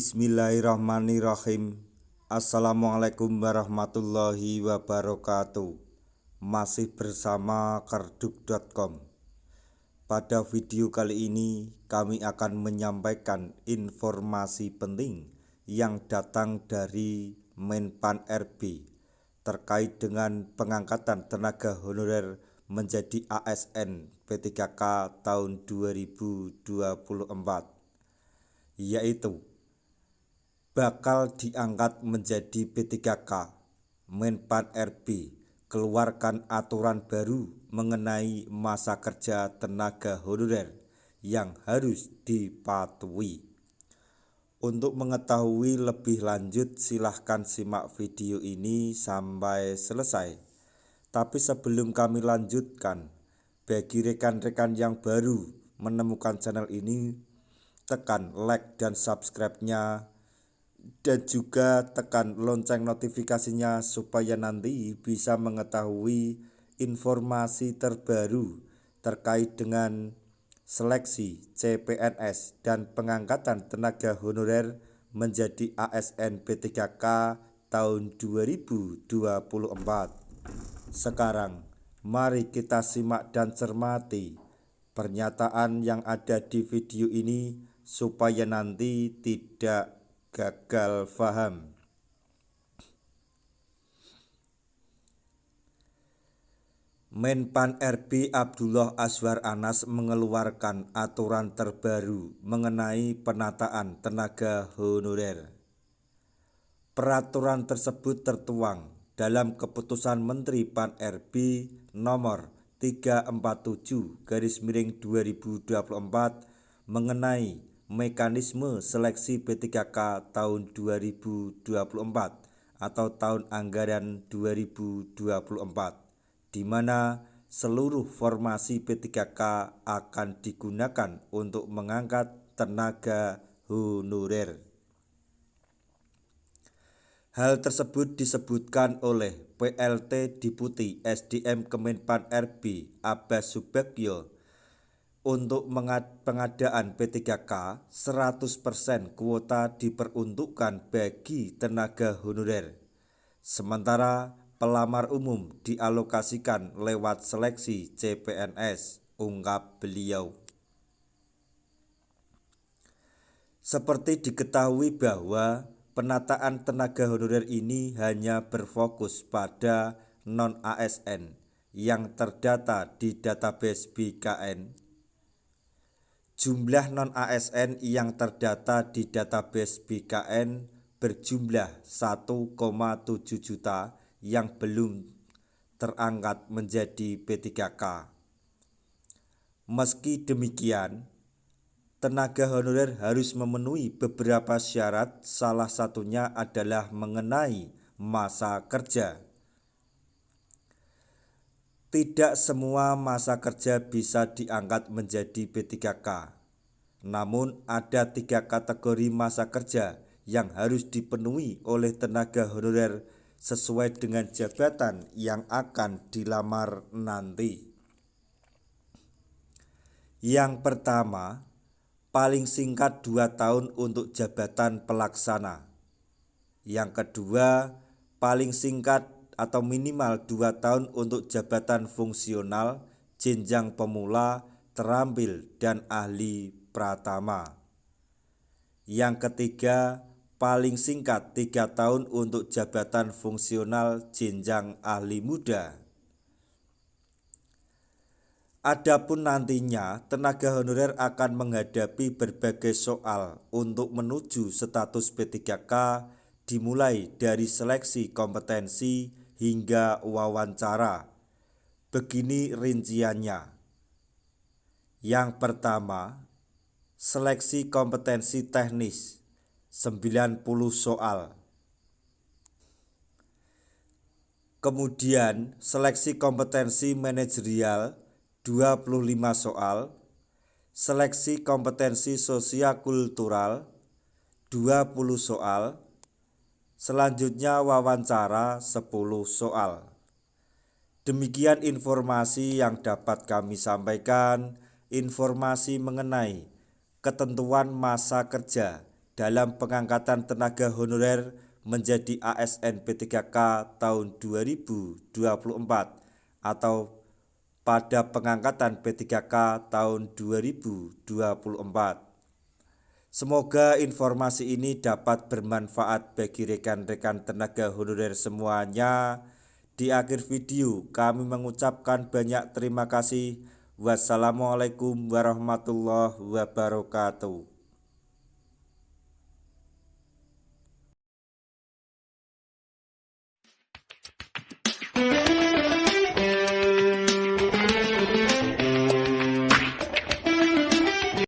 Bismillahirrahmanirrahim. Assalamualaikum warahmatullahi wabarakatuh. Masih bersama kerduk.com. Pada video kali ini kami akan menyampaikan informasi penting yang datang dari Menpan RB terkait dengan pengangkatan tenaga honorer menjadi ASN P3K tahun 2024, yaitu bakal diangkat menjadi P3K. Menpan RB keluarkan aturan baru mengenai masa kerja tenaga honorer yang harus dipatuhi. Untuk mengetahui lebih lanjut silahkan simak video ini sampai selesai. Tapi sebelum kami lanjutkan, bagi rekan-rekan yang baru menemukan channel ini, tekan like dan subscribe-nya dan juga tekan lonceng notifikasinya supaya nanti bisa mengetahui informasi terbaru terkait dengan seleksi CPNS dan pengangkatan tenaga honorer menjadi ASN P3K tahun 2024. Sekarang mari kita simak dan cermati pernyataan yang ada di video ini supaya nanti tidak gagal paham. Menpan RB Abdullah Azwar Anas mengeluarkan aturan terbaru mengenai penataan tenaga honorer. Peraturan tersebut tertuang dalam Keputusan Menteri Pan RB nomor 347/2024 mengenai mekanisme seleksi P3K tahun 2024 atau tahun anggaran 2024, di mana seluruh formasi P3K akan digunakan untuk mengangkat tenaga honorer. Hal tersebut disebutkan oleh PLT Deputi SDM Kemenpan RB Abbas Subagyo. Untuk pengadaan P3K, 100% kuota diperuntukkan bagi tenaga honorer. Sementara pelamar umum dialokasikan lewat seleksi CPNS, ungkap beliau. Seperti diketahui bahwa penataan tenaga honorer ini hanya berfokus pada non-ASN yang terdata di database BKN. Jumlah non-ASN yang terdata di database BKN berjumlah 1,7 juta yang belum terangkat menjadi P3K. Meski demikian, tenaga honorer harus memenuhi beberapa syarat, salah satunya adalah mengenai masa kerja. Tidak semua masa kerja bisa diangkat menjadi P3K. Namun ada 3 kategori masa kerja yang harus dipenuhi oleh tenaga honorer sesuai dengan jabatan yang akan dilamar nanti. Yang pertama, paling singkat 2 tahun untuk jabatan pelaksana. Yang kedua, paling singkat atau minimal 2 tahun untuk jabatan fungsional, jenjang pemula, terampil, dan ahli pratama. Yang ketiga, paling singkat 3 tahun untuk jabatan fungsional, jenjang ahli muda. Adapun nantinya tenaga honorer akan menghadapi berbagai soal untuk menuju status P3K, dimulai dari seleksi kompetensi hingga wawancara. Begini rinciannya. Yang pertama, seleksi kompetensi teknis 90 soal. Kemudian seleksi kompetensi manajerial 25 soal. Seleksi kompetensi sosial-kultural 20 soal. Selanjutnya wawancara 10 soal. Demikian informasi yang dapat kami sampaikan, informasi mengenai ketentuan masa kerja dalam pengangkatan tenaga honorer menjadi ASN P3K tahun 2024 atau pada pengangkatan P3K tahun 2024. Semoga informasi ini dapat bermanfaat bagi rekan-rekan tenaga honorer semuanya. Di akhir video kami mengucapkan banyak terima kasih. Wassalamualaikum warahmatullahi wabarakatuh.